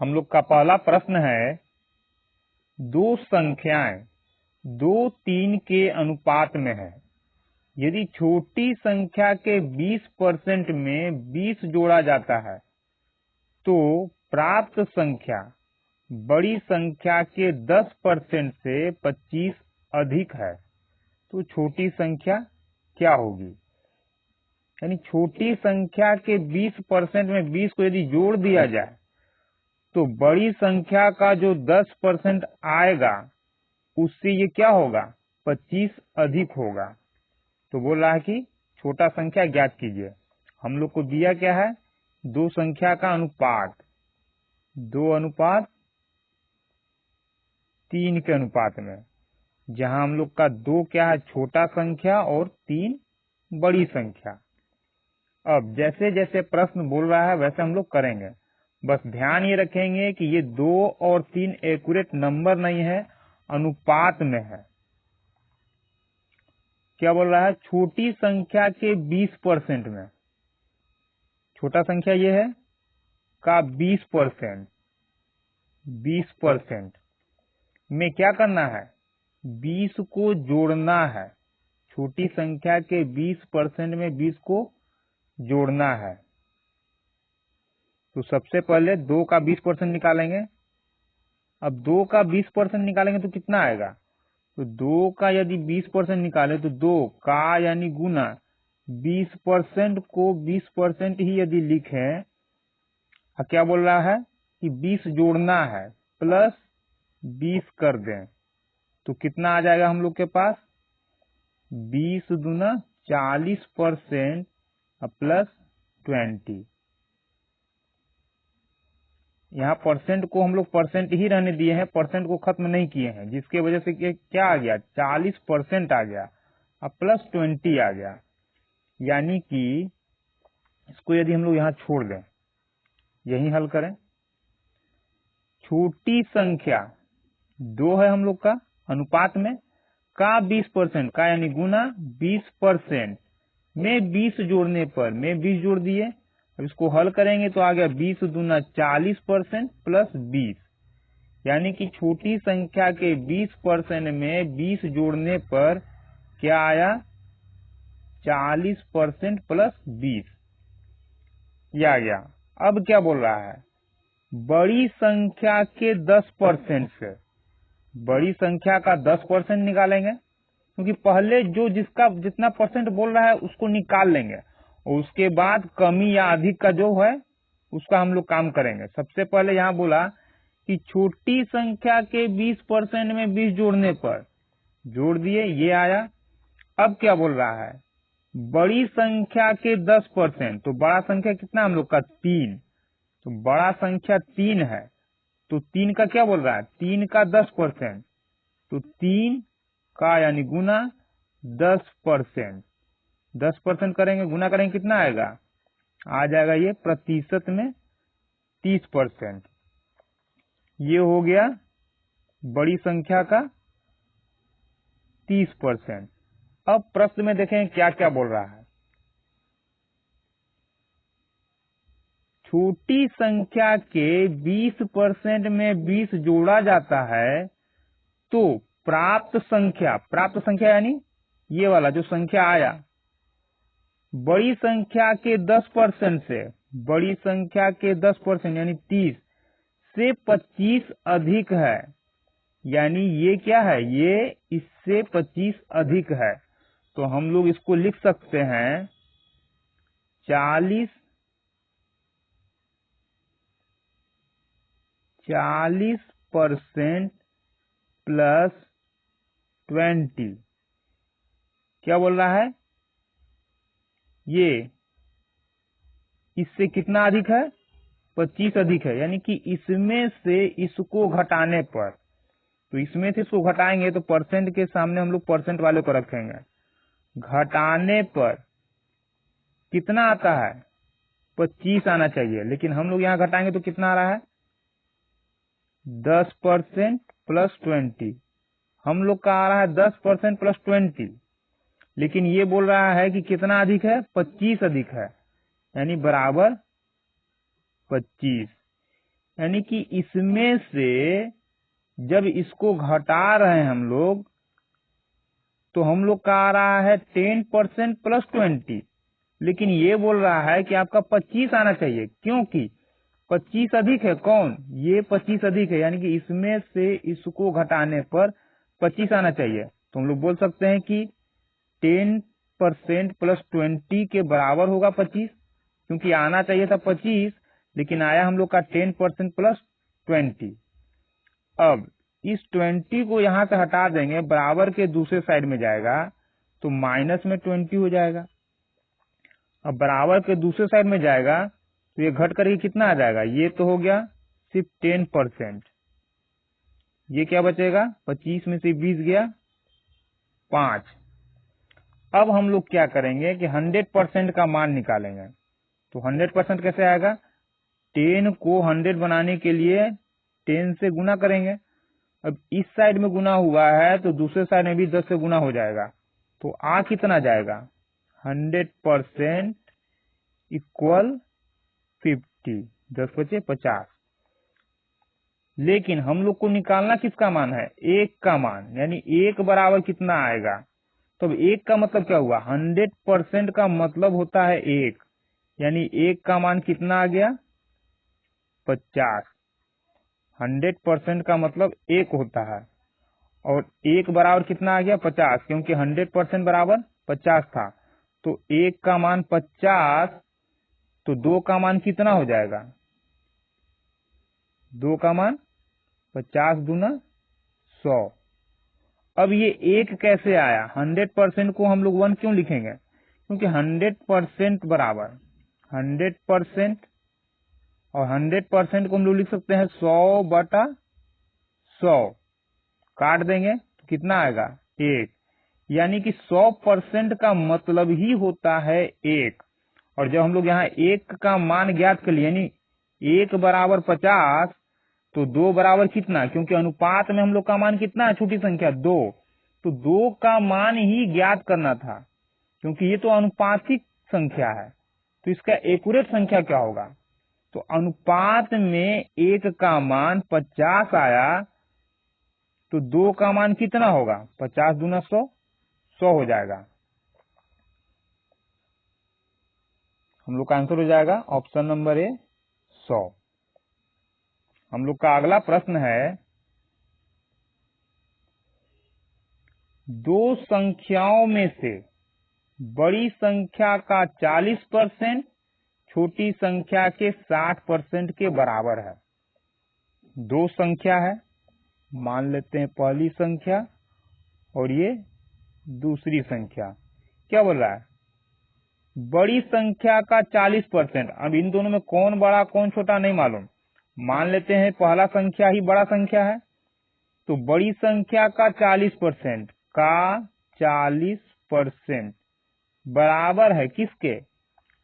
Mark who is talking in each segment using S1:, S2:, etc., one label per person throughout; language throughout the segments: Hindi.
S1: हम लोग का पहला प्रश्न है, दो संख्याएं 2-3 के अनुपात में है। यदि छोटी संख्या के 20% में 20 जोड़ा जाता है तो प्राप्त संख्या बड़ी संख्या के 10% से 25 अधिक है, तो छोटी संख्या क्या होगी? यानी छोटी संख्या के 20% में 20 को यदि जोड़ दिया जाए तो बड़ी संख्या का जो 10% आएगा उससे ये क्या होगा? 25 अधिक होगा। तो बोल रहा है कि छोटा संख्या ज्ञात कीजिए। हम लोग को दिया क्या है? दो संख्या का अनुपात, 2:3 के अनुपात में, जहां हम लोग का 2 क्या है? छोटा संख्या और 3 बड़ी संख्या। अब जैसे जैसे प्रश्न बोल रहा है वैसे हम लोग करेंगे। बस ध्यान ये रखेंगे कि ये 2 और 3 एक्यूरेट नंबर नहीं है, अनुपात में है। क्या बोल रहा है? छोटी संख्या के 20% में, छोटा संख्या ये है का 20% में क्या करना है? 20 को जोड़ना है। छोटी संख्या के 20% में 20 को जोड़ना है। तो सबसे पहले 2 का 20% निकालेंगे। अब 2 का 20% निकालेंगे तो कितना आएगा? तो 2 का यदि 20% निकाले तो 2 का यानी गुना 20% को 20% ही यदि लिखें, क्या बोल रहा है कि 20 जोड़ना है, प्लस 20 कर दें तो कितना आ जाएगा हम लोग के पास? 20 दूना 40% प्लस 20। यहाँ परसेंट को हम लोग परसेंट ही रहने दिए हैं, परसेंट को खत्म नहीं किए हैं, जिसके वजह से क्या आ गया? 40% आ गया और प्लस 20 आ गया। यानी कि इसको यदि हम लोग यहाँ छोड़ दें, यही हल करें। छोटी संख्या 2 है हम लोग का अनुपात में, का 20% का यानी गुना 20% में 20 जोड़ने पर में 20 जोड़ दिए। अब इसको हल करेंगे तो आ गया 20 दूना 40% प्लस 20, यानी कि छोटी संख्या के 20% में 20 जोड़ने पर क्या आया? 40% प्लस 20 ये आ गया। अब क्या बोल रहा है? बड़ी संख्या के 10% से बड़ी संख्या का 10% निकालेंगे, क्योंकि पहले जो जिसका जितना परसेंट बोल रहा है उसको निकाल लेंगे और उसके बाद कमी या अधिक का जो है उसका हम लोग काम करेंगे। सबसे पहले यहाँ बोला कि छोटी संख्या के 20% में 20 जोड़ने पर जोड़ दिए, ये आया। अब क्या बोल रहा है? बड़ी संख्या के 10%, तो बड़ा संख्या कितना हम लोग का? 3, तो बड़ा संख्या 3 है, तो 3 का क्या बोल रहा है? 3 का 10%, तो 3 का यानी गुना 10%, 10% करेंगे, गुना करेंगे, कितना आएगा? आ जाएगा ये प्रतिशत में 30%। ये हो गया बड़ी संख्या का 30%। अब प्रश्न में देखें क्या क्या बोल रहा है। छोटी संख्या के 20% में 20 जोड़ा जाता है तो प्राप्त संख्या यानी ये वाला जो संख्या आया, बड़ी संख्या के 10% से, बड़ी संख्या के 10% यानी 30 से 25 अधिक है। यानी ये क्या है? ये इससे 25 अधिक है। तो हम लोग इसको लिख सकते हैं 40% प्लस 20। क्या बोल रहा है? ये इससे कितना अधिक है? 25 अधिक है। यानी कि इसमें से इसको घटाने पर, तो इसमें से इसको घटाएंगे तो परसेंट के सामने हम लोग परसेंट वाले को रखेंगे, घटाने पर कितना आता है? 25 आना चाहिए, लेकिन हम लोग यहाँ घटाएंगे तो कितना आ रहा है? 10% प्लस 20। हम लोग का आ रहा है 10% प्लस 20, लेकिन ये बोल रहा है कि कितना अधिक है? 25 अधिक है, यानी बराबर 25। यानी कि इसमें से जब इसको घटा रहे हैं हम लोग, तो हम लोग का आ रहा है 10% प्लस 20, लेकिन ये बोल रहा है कि आपका 25 आना चाहिए, क्योंकि 25 अधिक है। कौन? ये 25 अधिक है, यानी कि इसमें से इसको घटाने पर 25 आना चाहिए। तो हम लोग बोल सकते हैं कि 10% प्लस 20 के बराबर होगा 25, क्योंकि आना चाहिए था 25, लेकिन आया हम लोग का 10% प्लस 20। अब इस 20 को यहां से हटा देंगे, बराबर के दूसरे साइड में जाएगा तो माइनस में 20 हो जाएगा। अब बराबर के दूसरे साइड में जाएगा तो ये घट करके कितना आ जाएगा? ये तो हो गया सिर्फ 10%। ये क्या बचेगा? 25 में से 20 गया 5। अब हम लोग क्या करेंगे कि 100% का मान निकालेंगे। तो 100% कैसे आएगा? 10 को 100 बनाने के लिए 10 से गुना करेंगे। अब इस साइड में गुना हुआ है तो दूसरे साइड में भी 10 से गुना हो जाएगा। तो आ कितना जाएगा? 100% इक्वल 50, 10 बचे 50। लेकिन हम लोग को निकालना किसका मान है? 1 का मान, यानी 1 बराबर कितना आएगा? तो 1 का मतलब क्या हुआ? 100% का मतलब होता है 1, यानी 1 का मान कितना आ गया? 50। 100% का मतलब 1 होता है, और 1 बराबर कितना आ गया? 50, क्योंकि 100% बराबर 50 था। तो 1 का मान 50, तो 2 का मान कितना हो जाएगा? 2 का मान 50 दूना 100। अब ये 1 कैसे आया? 100% को हम लोग 1 क्यों लिखेंगे? क्योंकि 100% बराबर 100%, और 100% को हम लोग लिख सकते हैं 100/100। काट देंगे तो कितना आएगा? 1। यानी कि 100% का मतलब ही होता है 1। और जब हम लोग यहाँ 1 का मान ज्ञात कर लिए, यानी 1 बराबर 50, तो 2 बराबर कितना? क्योंकि अनुपात में हम लोग का मान कितना है? छोटी संख्या 2, तो 2 का मान ही ज्ञात करना था, क्योंकि ये तो अनुपातिक संख्या है। तो इसका एक्यूरेट संख्या क्या होगा? तो अनुपात में 1 का मान 50 आया, तो 2 का मान कितना होगा? 50 दूना 100, 100 हो जाएगा। हम लोग का आंसर हो जाएगा ऑप्शन नंबर ए, 100। हम लोग का अगला प्रश्न है, दो संख्याओं में से बड़ी संख्या का 40% छोटी संख्या के 60% के बराबर है। दो संख्या है, मान लेते हैं पहली संख्या और ये दूसरी संख्या। क्या बोल रहा है? बड़ी संख्या का 40%। अब इन दोनों में कौन बड़ा कौन छोटा नहीं मालूम। मान लेते हैं पहला संख्या ही बड़ा संख्या है, तो बड़ी संख्या का 40% का 40% बराबर है किसके?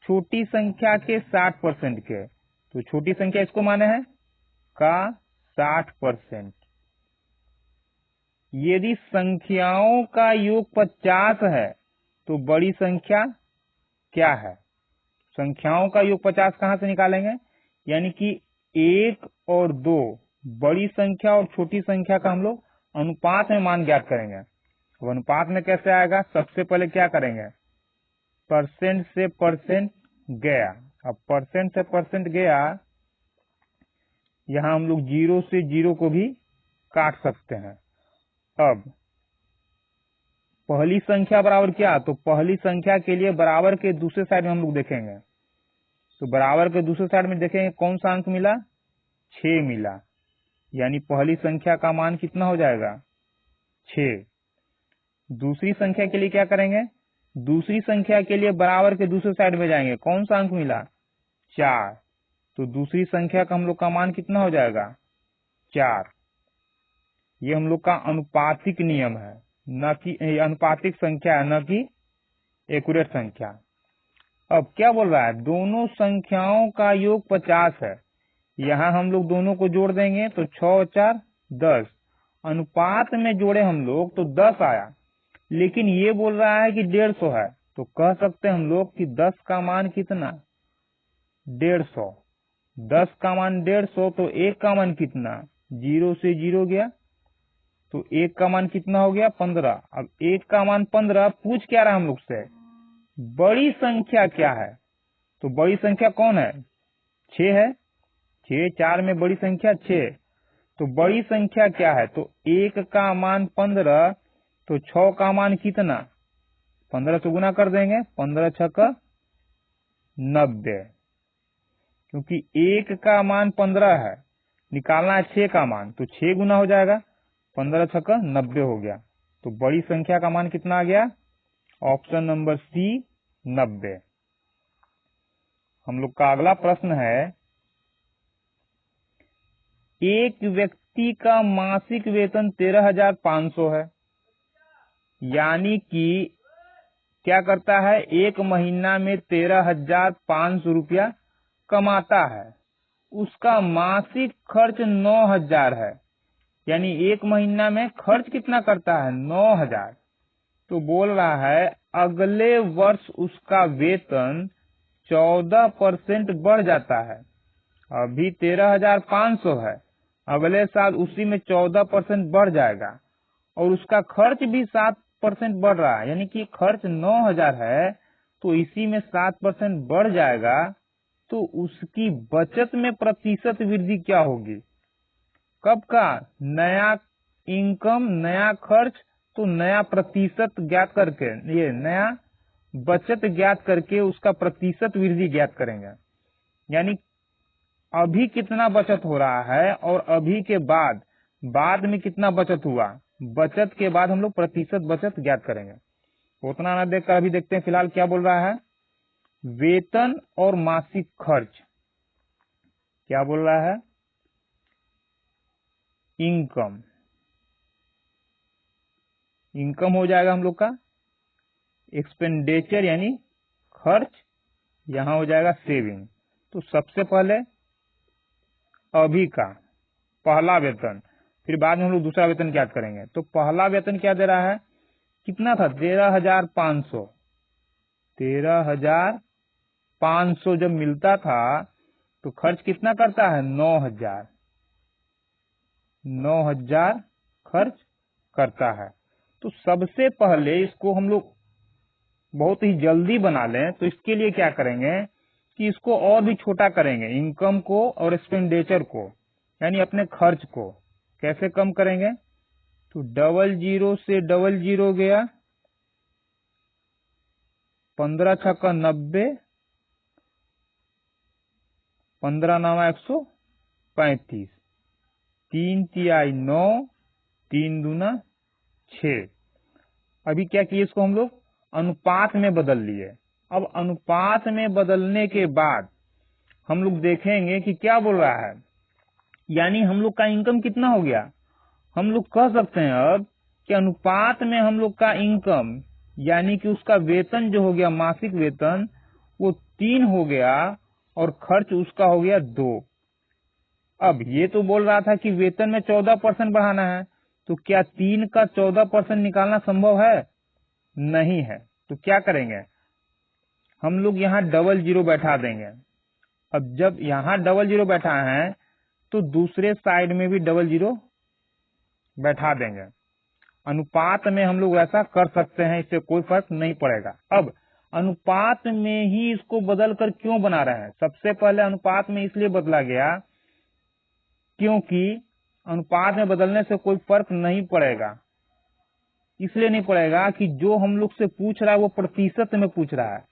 S1: छोटी संख्या के 60% के। तो छोटी संख्या इसको माने है का 60%। यदि संख्याओं का योग 50 है तो बड़ी संख्या क्या है? संख्याओं का योग 50 कहां से निकालेंगे? यानी कि 1 और 2 बड़ी संख्या और छोटी संख्या का हम लोग अनुपात में मान ज्ञात करेंगे। अब अनुपात में कैसे आएगा? सबसे पहले क्या करेंगे? परसेंट से परसेंट गया। अब परसेंट से परसेंट गया, यहां हम लोग 0 से 0 को भी काट सकते हैं। अब पहली संख्या बराबर क्या? तो पहली संख्या के लिए बराबर के दूसरे साइड में हम लोग देखेंगे, तो बराबर के दूसरे साइड में देखेंगे कौन सा अंक मिला? 6 मिला, यानी पहली संख्या का मान कितना हो जाएगा? 6। दूसरी संख्या के लिए क्या करेंगे? दूसरी संख्या के लिए बराबर के दूसरे साइड में जाएंगे, कौन सा अंक मिला? 4। तो दूसरी संख्या का हम लोग का मान कितना हो जाएगा? 4। ये हम लोग का अनुपातिक नियम है, न कि अनुपातिक संख्या है, न कि एक्यूरेट संख्या। अब क्या बोल रहा है? दोनों संख्याओं का योग 50 है। यहाँ हम लोग दोनों को जोड़ देंगे तो 6 और 4 10। अनुपात में जोड़े हम लोग तो 10 आया, लेकिन ये बोल रहा है कि 150 है, तो कह सकते हैं हम लोग कि 10 का मान कितना? 150। 10 का मान 150, तो 1 का मान कितना, 0 से 0 गया, तो 1 का मान कितना हो गया, 15। अब 1 का मान 15, पूछ क्या रहा हम लोग से, बड़ी संख्या क्या है, तो बड़ी संख्या कौन है, 6 है, 6, 4 में बड़ी संख्या 6, तो बड़ी संख्या क्या है, तो 1 का मान 15, तो 6 का मान कितना, 15 से गुना कर देंगे, 15 छक्का 90, क्योंकि 1 का मान 15 है, निकालना है 6 का मान, तो 6 गुना हो जाएगा, 15 छक्का 90 हो गया। तो बड़ी संख्या का मान कितना आ गया, ऑप्शन नंबर सी 90। हम लोग का अगला प्रश्न है, एक व्यक्ति का मासिक वेतन 13,500 है, यानी कि क्या करता है, एक महीना में 13,500 रुपया कमाता है, उसका मासिक खर्च 9,000 है, यानी एक महीना में खर्च कितना करता है, 9,000। तो बोल रहा है अगले वर्ष उसका वेतन 14% बढ़ जाता है, अभी 13,500 है, अगले साल उसी में 14% बढ़ जाएगा, और उसका खर्च भी 7% बढ़ रहा है, यानी कि खर्च 9,000 है, तो इसी में 7% बढ़ जाएगा, तो उसकी बचत में प्रतिशत वृद्धि क्या होगी, कब का, नया इनकम नया खर्च, तो नया प्रतिशत ज्ञात करके, ये नया बचत ज्ञात करके उसका प्रतिशत वृद्धि ज्ञात करेंगे, यानी अभी कितना बचत हो रहा है और अभी के बाद में कितना बचत हुआ, बचत के बाद हम लोग प्रतिशत बचत ज्ञात करेंगे। उतना ना देखकर अभी देखते हैं फिलहाल क्या बोल रहा है, वेतन और मासिक खर्च, क्या बोल रहा है, इनकम, इनकम हो जाएगा हम लोग का एक्सपेंडिचर यानी खर्च, यहां हो जाएगा सेविंग। तो सबसे पहले अभी का पहला वेतन, फिर बाद में हम लोग दूसरा वेतन ज्ञात करेंगे। तो पहला वेतन क्या दे रहा है, कितना था, 13,500, 13,500 जब मिलता था तो खर्च कितना करता है, 9,000, 9,000 खर्च करता है। तो सबसे पहले इसको हम लोग बहुत ही जल्दी बना लें, तो इसके लिए क्या करेंगे कि इसको और भी छोटा करेंगे, इनकम को और एक्सपेंडिचर को, यानी अपने खर्च को कैसे कम करेंगे, तो 00 से 00 गया, 15 छक्का 90, 15 9 135, 3 तिहाई 9, 3 दूना 6। अभी क्या किए, इसको हम लोग अनुपात में बदल लिए। अब अनुपात में बदलने के बाद हम लोग देखेंगे कि क्या बोल रहा है, यानी हम लोग का इनकम कितना हो गया, हम लोग कह सकते हैं अब कि अनुपात में हम लोग का इनकम यानी कि उसका वेतन जो हो गया मासिक वेतन वो 3 हो गया और खर्च उसका हो गया 2। अब ये तो बोल रहा था कि वेतन में 14% बढ़ाना है, तो क्या 3 का 14% निकालना संभव है, नहीं है। तो क्या करेंगे, हम लोग यहाँ 00 बैठा देंगे। अब जब यहाँ 00 बैठा है तो दूसरे साइड में भी 00 बैठा देंगे। अनुपात में हम लोग ऐसा कर सकते हैं, इससे कोई फर्क नहीं पड़ेगा। अब अनुपात में ही इसको बदल कर क्यों बना रहे हैं, सबसे पहले अनुपात में इसलिए बदला गया क्योंकि अनुपात में बदलने से कोई फर्क नहीं पड़ेगा। इसलिए नहीं पड़ेगा कि जो हम लोग से पूछ रहा है वो प्रतिशत में पूछ रहा है,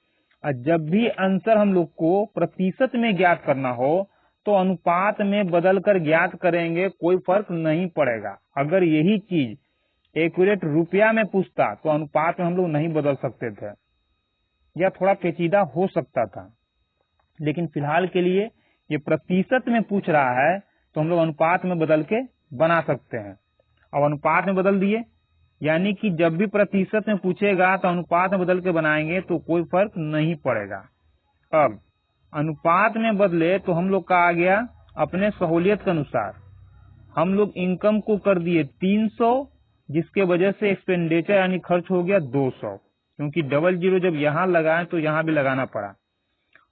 S1: और जब भी आंसर हम लोग को प्रतिशत में ज्ञात करना हो तो अनुपात में बदल कर ज्ञात करेंगे, कोई फर्क नहीं पड़ेगा। अगर यही चीज एक्यूरेट रुपया में पूछता तो अनुपात में हम लोग नहीं बदल सकते थे, या थोड़ा पेचीदा हो सकता था, लेकिन फिलहाल के लिए ये प्रतिशत में पूछ रहा है तो हम लोग अनुपात में बदल के बना सकते हैं। अब अनुपात में बदल दिए, यानी कि जब भी प्रतिशत में पूछेगा तो अनुपात में बदल के बनाएंगे तो कोई फर्क नहीं पड़ेगा। अब अनुपात में बदले तो हम लोग का आ गया अपने सहूलियत के अनुसार, हम लोग इनकम को कर दिए 300, जिसके वजह से एक्सपेंडिचर यानी खर्च हो गया 200, क्योंकि 00 जब यहाँ लगाए तो यहाँ भी लगाना पड़ा।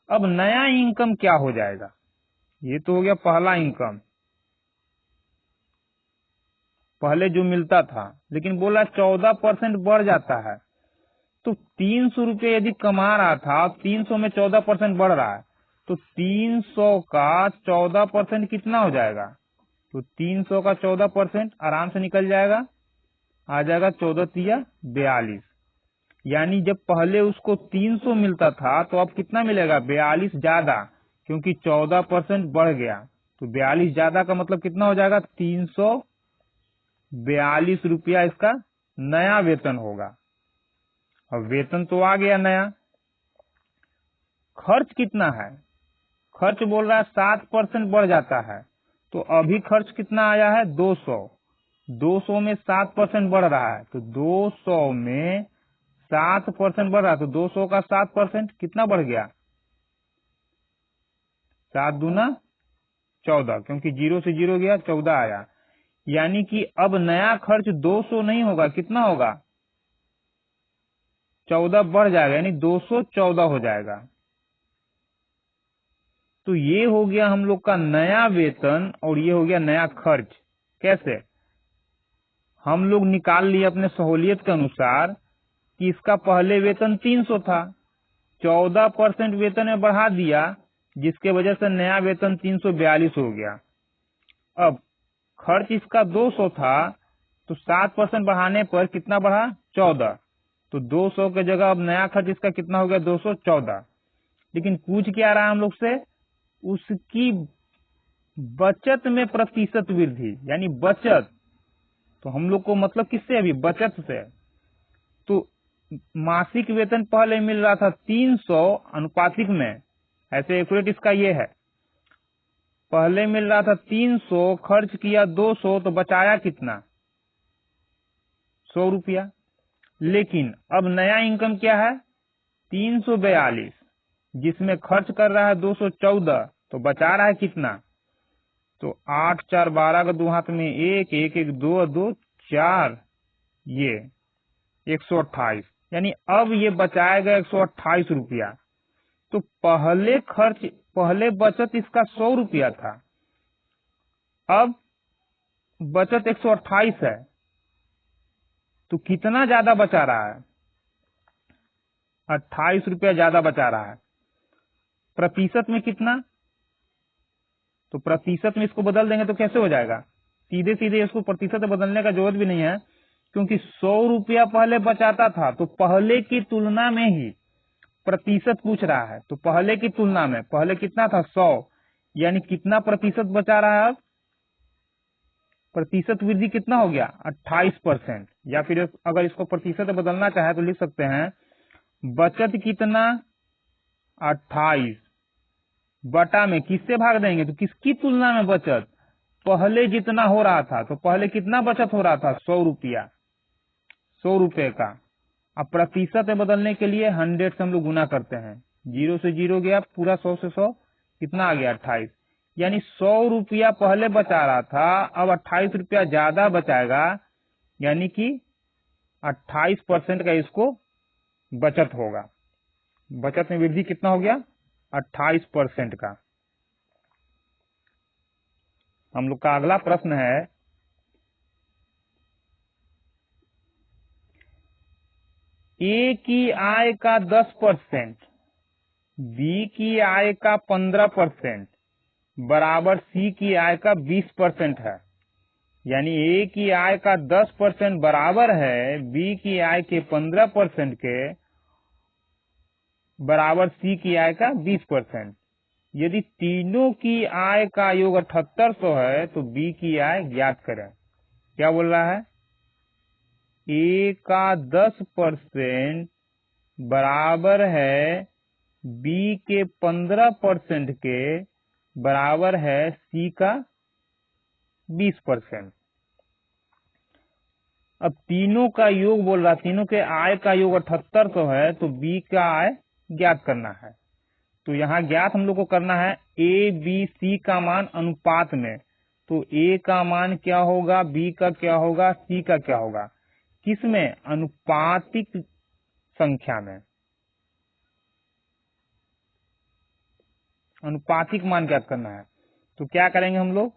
S1: अब नया इनकम क्या हो जाएगा, ये तो हो गया पहला इनकम, पहले जो मिलता था, लेकिन बोला 14% बढ़ जाता है। तो 300 रुपये यदि कमा रहा था, 300 में 14% बढ़ रहा है, तो 300 का 14% कितना हो जाएगा? तो 300 का 14% आराम से निकल जाएगा, आ जाएगा 14 तिया 42। यानी जब पहले उसको 300 मिलता था तो अब कितना मिलेगा? 42 ज्यादा, क्योंकि 14% बढ़ गया। तो 42 ज्यादा का मतलब कितना हो जाएगा? 342 रुपया इसका नया वेतन होगा। अब वेतन तो आ गया नया। खर्च कितना है? खर्च बोल रहा है 7% बढ़ जाता है, तो अभी खर्च कितना आया है? 200। 200 में 7% बढ़ रहा है, तो 200 में 7% बढ़ रहा है, तो 200 का 7% कितना बढ़ गया? 7 दूना 14, क्योंकि 0 से 0 गया, 14 आया। यानी कि अब नया खर्च 200 नहीं होगा, कितना होगा? 14 बढ़ जाएगा, यानी 214 हो जाएगा। तो ये हो गया हम लोग का नया वेतन और ये हो गया नया खर्च। कैसे? हम लोग निकाल लिए अपने सहूलियत के अनुसार कि इसका पहले वेतन 300 था, 14% वेतन में बढ़ा दिया, जिसके वजह से नया वेतन 342 हो गया। अब खर्च इसका 200 था, तो 7% बढ़ाने पर कितना बढ़ा? 14। तो 200 के जगह अब नया खर्च इसका कितना हो गया? 214। लेकिन पूछ क्या रहा है हम लोग से? उसकी बचत में प्रतिशत वृद्धि, यानी बचत। तो हम लोग को मतलब किससे? अभी बचत से। तो मासिक वेतन पहले मिल रहा था 300 अनुपातिक में, ऐसे एक्यूरेट इसका ये है, पहले मिल रहा था 300, खर्च किया 200, तो बचाया कितना? 100 रुपया। लेकिन अब नया इनकम क्या है? 342, जिसमें खर्च कर रहा है 214, तो बचा रहा है कितना? तो 8 4 12 का 2 हाथ में 1 1 1 2 2 4, ये 128, यानी अब ये बचाएगा 128 रुपया। तो पहले बचत इसका 100 रुपया था, अब बचत 128 है, तो कितना ज्यादा बचा रहा है? 28 रुपया ज्यादा बचा रहा है। प्रतिशत में कितना? तो प्रतिशत में इसको बदल देंगे तो कैसे हो जाएगा? सीधे सीधे इसको प्रतिशत में बदलने का जरूरत भी नहीं है, क्योंकि 100 रुपया पहले बचाता था, तो पहले की तुलना में ही प्रतिशत पूछ रहा है। तो पहले की तुलना में पहले कितना था? 100, यानी कितना प्रतिशत बचा रहा है? अब प्रतिशत वृद्धि कितना हो गया? 28%। या फिर अगर इसको प्रतिशत में बदलना चाहे तो लिख सकते हैं बचत कितना? 28 बटा में किससे भाग देंगे? तो किसकी तुलना में बचत? पहले जितना हो रहा था, तो पहले कितना बचत हो रहा था? 100 रुपया, 100 रुपये का। अब प्रतिशत में बदलने के लिए 100 से हम लोग गुना करते हैं, 0 से 0 गया, पूरा 100 से 100 कितना आ गया? 28। यानी 100 रुपया पहले बचा रहा था, अब 28 रुपया ज्यादा बचाएगा, यानी कि 28% का इसको बचत होगा। बचत में वृद्धि कितना हो गया? 28% का। हम लोग का अगला प्रश्न है, ए की आय का 10%, बी की आय का 15% बराबर सी की आय का 20% है। यानी ए की आय का 10% बराबर है बी की आय के 15% के, बराबर सी की आय का 20%। यदि तीनों की आय का योग 7800 है, तो बी की आय ज्ञात करें। क्या बोल रहा है? ए का 10% बराबर है बी के 15% के, बराबर है सी का 20%। अब तीनों का योग बोल रहा, तीनों के आय का योग 7800 है, तो बी का आय ज्ञात करना है। तो यहाँ ज्ञात हम लोग को करना है ए बी सी का मान अनुपात में। तो ए का मान क्या होगा, बी का क्या होगा, सी का क्या होगा? किसमें? अनुपातिक संख्या में। अनुपातिक मान ज्ञात करना है। तो क्या करेंगे हम लोग,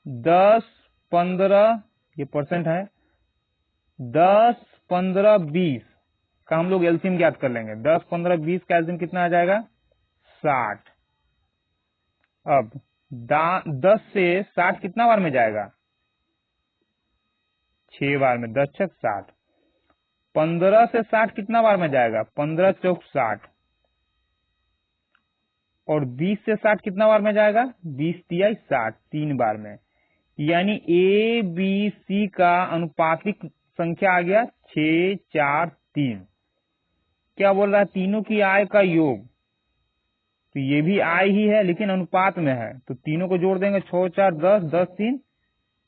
S1: 10, 15, ये परसेंट है, 10, 15, 20 का हम लोग एलसीएम ज्ञात कर लेंगे। 10, 15, 20 का एलसीएम कितना आ जाएगा, 60। अब 10 से 60 कितना बार में जाएगा, 6 बार में, 10 छक 60। 15 से 60 कितना बार में जाएगा, 15 चौक 60। और 20 से 60 कितना बार में जाएगा, 20 तिया 60, 3 बार में। यानी ए बी सी का अनुपातिक संख्या आ गया 6, 4, 3। क्या बोल रहा है, तीनों की आय का योग। तो ये भी आय ही है लेकिन अनुपात में है, तो तीनों को जोड़ देंगे, 6, 4, 10, 10, 3,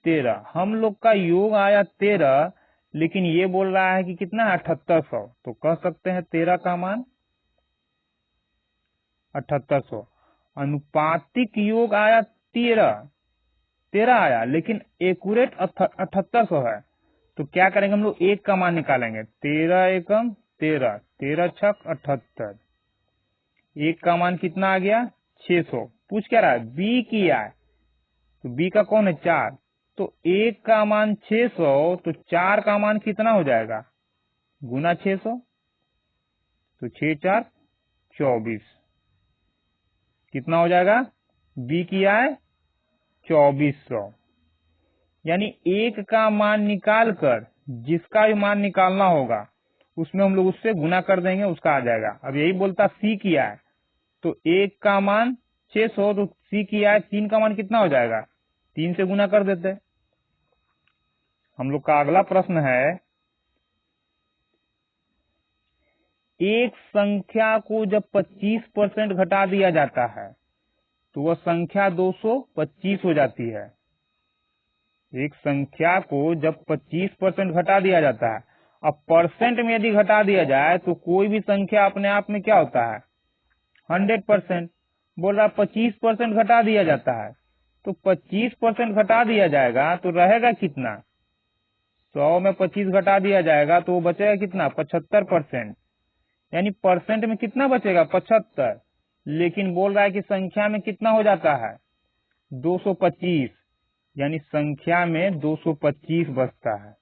S1: 13। हम लोग का योग आया 13, लेकिन ये बोल रहा है कि कितना है, 7800। तो कह सकते हैं 13 का मान 7800। अनुपातिक योग आया 13 आया, लेकिन एक्यूरेट 7800 है। तो क्या करेंगे हम लोग, 1 का मान निकालेंगे, 13 एकम 13, 13 छक 78। 1 का मान कितना आ गया, 600। पूछ क्या रहा है, बी की आय, तो बी का कौन है, 4। तो 1 का मान 600, तो 4 का मान कितना हो जाएगा, गुना 600, तो 6, 4, 24। कितना हो जाएगा, बी की आय 2400। यानी 1 का मान निकाल कर जिसका भी मान निकालना होगा उसमें हम लोग उससे गुना कर देंगे, उसका आ जाएगा। अब यही बोलता सी की आय, तो 1 का मान 600, तो सी की आय 3 का मान कितना हो जाएगा, 3 से गुना कर देते। हम लोग का अगला प्रश्न है, एक संख्या को जब 25% घटा दिया जाता है तो वह संख्या 225 हो जाती है। एक संख्या को जब 25% घटा दिया जाता है, अब परसेंट में यदि घटा दिया जाए तो कोई भी संख्या अपने आप में क्या होता है, 100%। बोल रहा 25% घटा दिया जाता है, तो 25% घटा दिया जाएगा तो रहेगा कितना, 100 में 25 घटा दिया जाएगा तो वो बचेगा कितना, 75%। यानी परसेंट में कितना बचेगा, 75। लेकिन बोल रहा है कि संख्या में कितना हो जाता है, 225। यानी संख्या में 225 बचता है।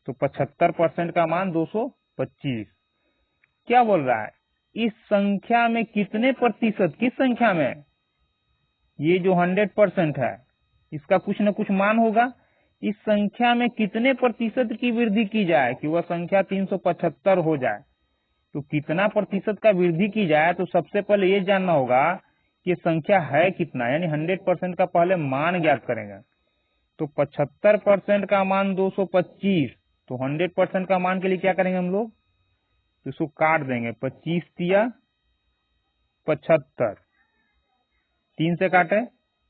S1: तो 75% का मान 225। क्या बोल रहा है, इस संख्या में कितने प्रतिशत, किस संख्या में, ये जो 100% है इसका कुछ न कुछ मान होगा। इस संख्या में कितने प्रतिशत की वृद्धि की जाए कि वह संख्या 375 हो जाए। तो कितना प्रतिशत का वृद्धि की जाए, तो सबसे पहले ये जानना होगा कि संख्या है कितना, यानी 100% का पहले मान ज्ञात करेंगे। तो 75% का मान 225, तो 100% का मान के लिए क्या करेंगे हम लोग, तो इसको काट देंगे, 25 तिया 75, 3 से काटे,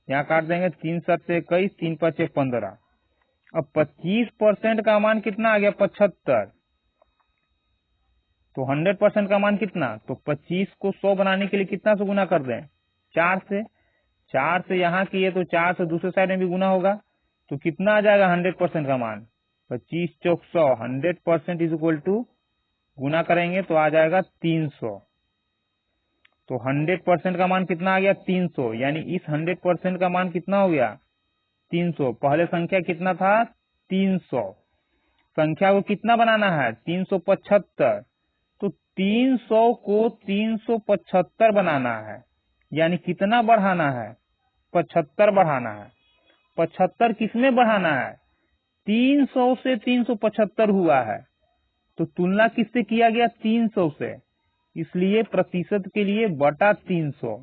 S1: यहाँ काट देंगे, 3 7 21, 3 5 15। अब 25% का मान कितना आ गया, 75। तो 100% का मान कितना, तो 25 को 100 बनाने के लिए कितना से गुना कर दें, 4 से। 4 से यहाँ किए तो 4 से दूसरे साइड में भी गुना होगा, तो कितना आ जाएगा 100% का मान, 25 चौक 100, 100% इज इक्वल टू, गुना करेंगे तो आ जाएगा 300। तो 100% का मान कितना आ गया, 300। यानी इस 100% का मान कितना हो गया, 300। पहले संख्या कितना था, 300। संख्या को कितना बनाना है, 375। तो 300 को 375 बनाना है, यानी कितना बढ़ाना है, 75 बढ़ाना है। 75 किसमें बढ़ाना है, 300 से 375 हुआ है, तो तुलना किससे किया गया, 300 से, इसलिए प्रतिशत के लिए बटा 300।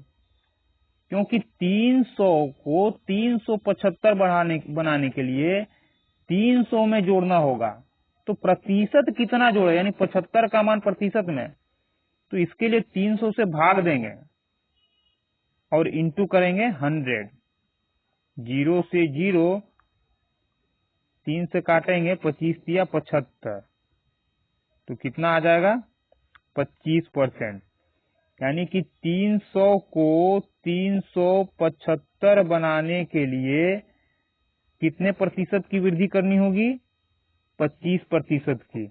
S1: क्योंकि 300 को 375 बनाने के लिए 300 में जोड़ना होगा, तो प्रतिशत कितना जोड़े, यानी 75 का मान प्रतिशत में, तो इसके लिए 300 से भाग देंगे और इंटू करेंगे 100। 0 से 0, 3 से काटेंगे, 25 तिया 75, तो कितना आ जाएगा, 25%। यानी कि 300 को 375 बनाने के लिए कितने प्रतिशत की वृद्धि करनी होगी, 25% की।